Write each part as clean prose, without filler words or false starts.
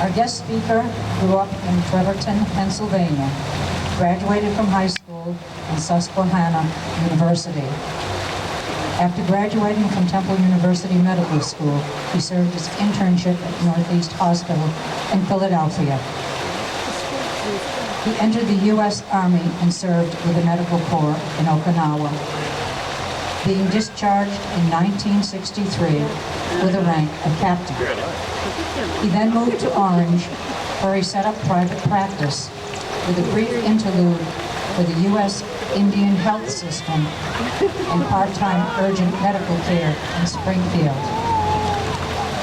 Our guest speaker grew up in Trevorton, Pennsylvania, graduated from high school and Susquehanna University. After graduating from Temple University Medical School, he served his internship at Northeast Hospital in Philadelphia. He entered the U.S. Army and served with the Medical Corps in Okinawa, being discharged in 1963 with the rank of captain. He then moved to Orange, where he set up private practice with a brief interlude for the U.S. Indian Health System and part-time urgent medical care in Springfield.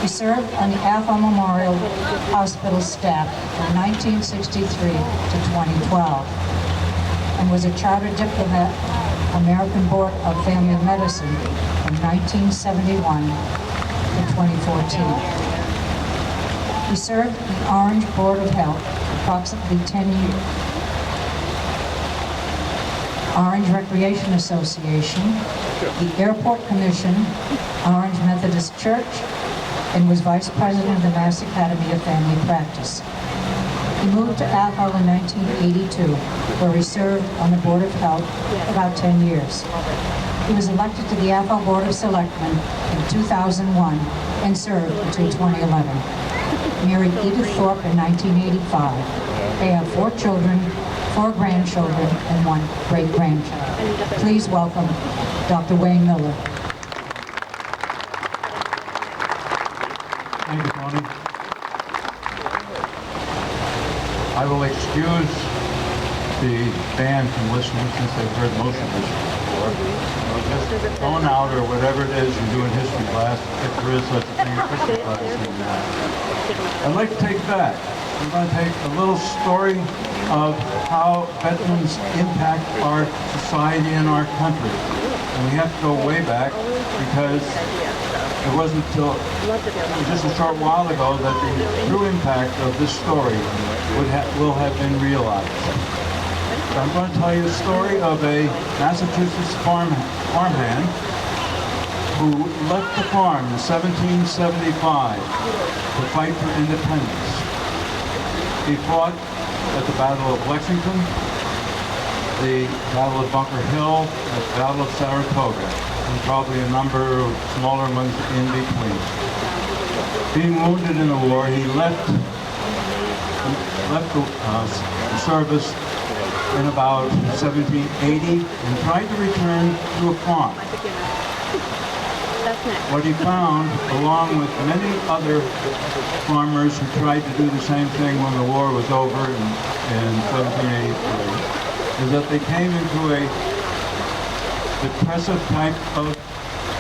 He served on the Athol Memorial Hospital staff from 1963 to 2012 and was a chartered diplomat, American Board of Family Medicine from 1971 to 2014. He served the Orange Board of Health approximately 10 years, Orange Recreation Association, the Airport Commission, Orange Methodist Church, and was Vice President of the Mass Academy of Family Practice. He moved to Athol in 1982, where he served on the Board of Health about 10 years. He was elected to the Athol Board of Selectmen in 2001 and served until 2011. Married Edith Thorpe in 1985. They have 4 children, 4 grandchildren, and 1 great-grandchild. Please welcome Dr. Wayne Miller. Thank you, Tony. I will excuse the band from listening since they've heard most of this before. Just phone out or whatever it is you do in history class, if there is such a thing as history class. I'd like to take back. I'm going to take a little story of how veterans impact our society and our country. And we have to go way back because it wasn't until just a short while ago that the true impact of this story will have been realized. So I'm going to tell you the story of a Massachusetts farmhand who left the farm in 1775 to fight for independence. He fought at the Battle of Lexington, the Battle of Bunker Hill, and the Battle of Saratoga, and probably a number of smaller ones in between. Being wounded in the war, he left the service in about 1780 and tried to return to a farm. What he found, along with many other farmers who tried to do the same thing when the war was over in 1783, is that they came into a depressive type of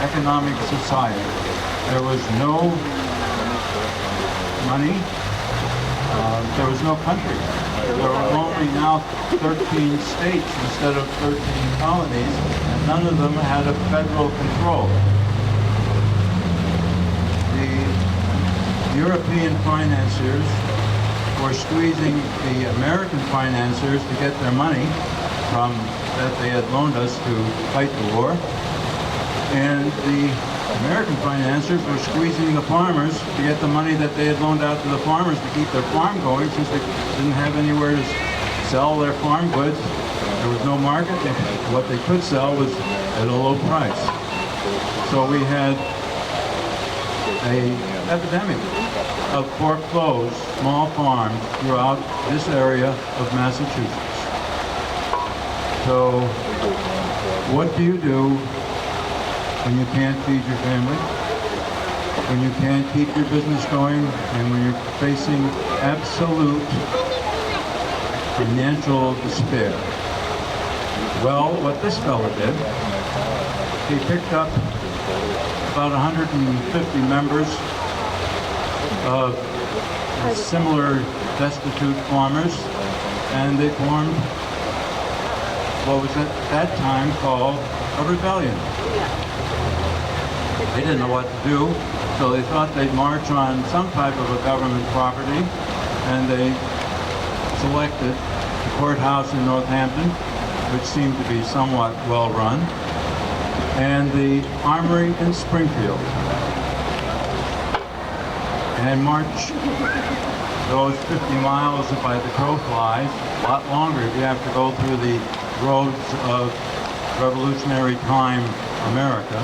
economic society. There was no money, there was no country. There were only now 13 states instead of 13 colonies, and none of them had a federal control. The European financiers were squeezing the American financiers to get their money that they had loaned us to fight the war, and the American financiers were squeezing the farmers to get the money that they had loaned out to the farmers to keep their farm going, since they didn't have anywhere to sell their farm goods. There was no market. What they could sell was at a low price. So we had an epidemic of foreclosed small farms throughout this area of Massachusetts. So what do you do when you can't feed your family, when you can't keep your business going, and when you're facing absolute financial despair? Well, what this fellow did, he picked up about 150 members of similar destitute farmers, and they formed what was at that time called a rebellion. They didn't know what to do, so they thought they'd march on some type of a government property, and they selected the courthouse in Northampton, which seemed to be somewhat well run, and the armory in Springfield, and marched Those 50 miles by the crow flies, a lot longer if you have to go through the roads of revolutionary time America.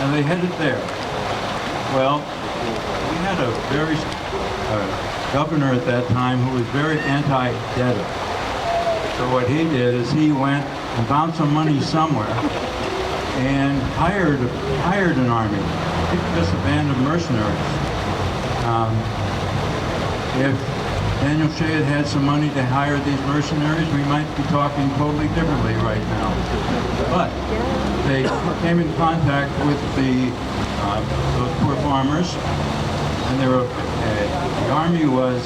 And they headed there. Well, we had a very governor at that time who was very anti-debtor. So what he did is he went and found some money somewhere and hired an army, just a band of mercenaries. If Daniel Shea had had some money to hire these mercenaries, we might be talking totally differently right now. But they came in contact with those poor farmers, and the army was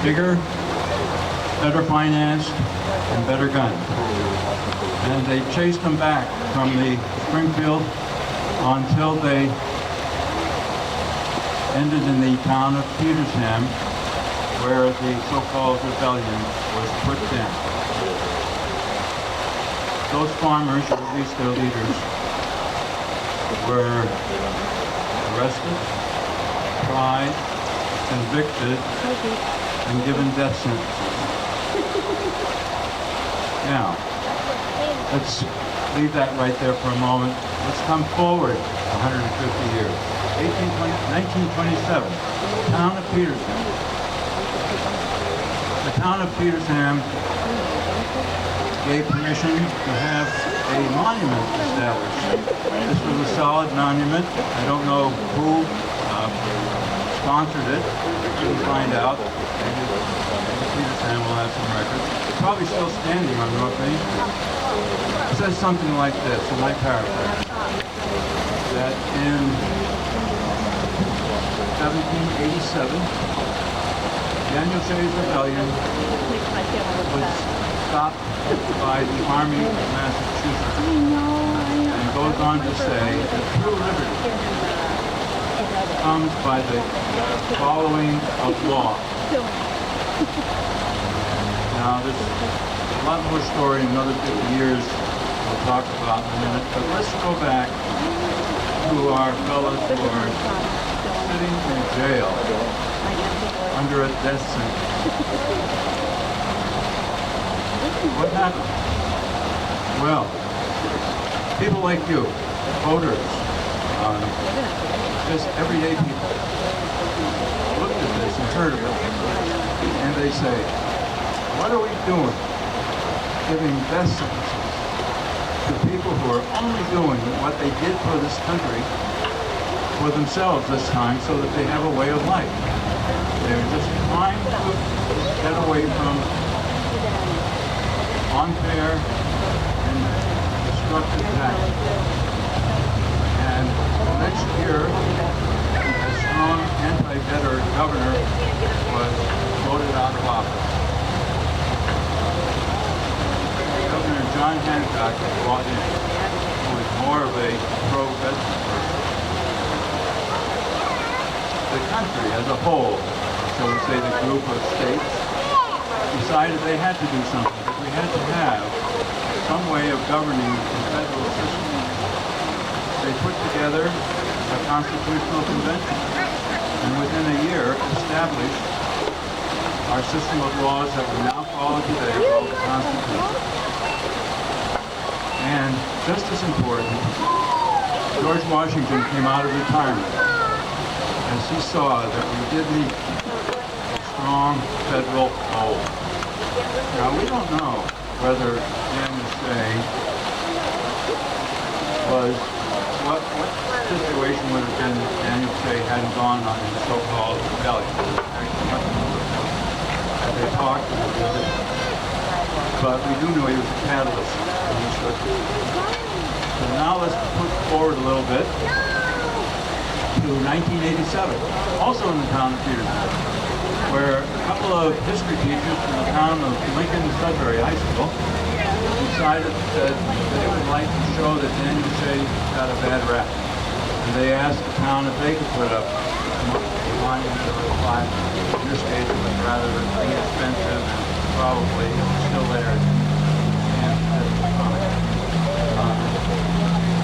bigger, better financed, and better gunned. And they chased them back from the Springfield until they ended in the town of Petersham, where the so-called rebellion was put down. Those farmers, or at least their leaders, were arrested, tried, convicted, and given death sentences. Now, let's leave that right there for a moment. Let's come forward 150 years. 1927, the town of Petersham. The town of Petersham gave permission to have a monument established. This was a solid monument. I don't know who sponsored it. We couldn't find out. Maybe Petersham will have some records. It's probably still standing on North Main Street. It says something like this, in my paraphrase, that in 1787, Daniel Shea's rebellion was stopped by the Army of Massachusetts, and goes on to say that true liberty comes by the following of law. Now, there's a lot more story in another 50 years we'll talk about in a minute, but let's go back to our fellows who are sitting in jail under a death sentence. What happened? Well, people like you, voters, just everyday people, looked at this and heard of it, and they say, what are we doing giving death sentences to people who are only doing what they did for this country for themselves this time so that they have a way of life? They're just trying to get away from unfair and destructive taxes. And next year, a strong anti-debtor governor was voted out of office. Governor John Hancock was brought in, who was more of a pro-business person. The country as a whole, so we say the group of states, decided they had to do something. We had to have some way of governing the federal system. They put together a constitutional convention, and within a year established our system of laws that we now follow today, called the Constitution. And just as important, George Washington came out of retirement as he saw that we did need a strong federal hold. Now, we don't know whether Daniel Shea was, what situation would have been if Daniel Shea hadn't gone on his so-called rebellion. As they talked, but we do know he was a catalyst. So now let's put forward a little bit to 1987, also in the town of Petersham, where a couple of history teachers from the town of Lincoln Sudbury High School decided that they would like to show that Daniel Shea got a bad rap. And they asked the town if they could put up a monument or a plaque. In this case, it was rather inexpensive and probably still there.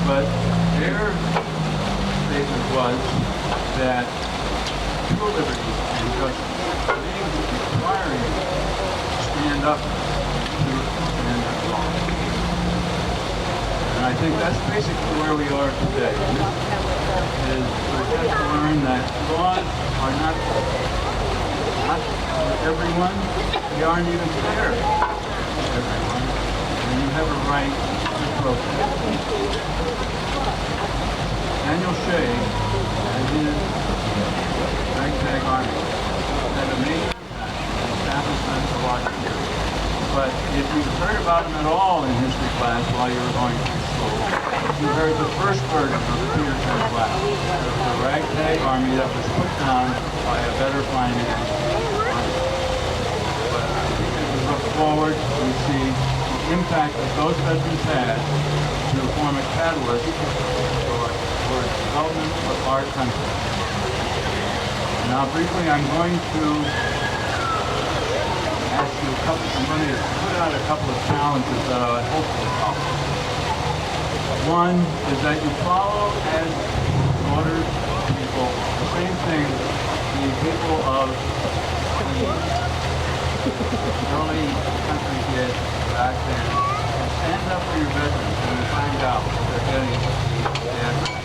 But their statement was that to civil liberties and justice. They require you to stand up to and law. And I think that's basically where we are today. Is we have to learn that laws are not for everyone. They aren't even fair to everyone. And you have a right to protest. Daniel Shea and his ragtag army had a major impact on the establishment of our country. But if you heard about him at all in history class while you were going through school, you heard the first version of the Peter Class. It was a ragtag army that was put down by a better financed army. But I think as we look forward, we see the impact that those veterans had to form a catalyst for the development of our country. Now briefly, I'm going to ask you I'm going to put out a couple of challenges that I hope will help. One is that you follow as daughters people the same thing the people of the early country did back then. And stand up for your veterans when you find out they're getting the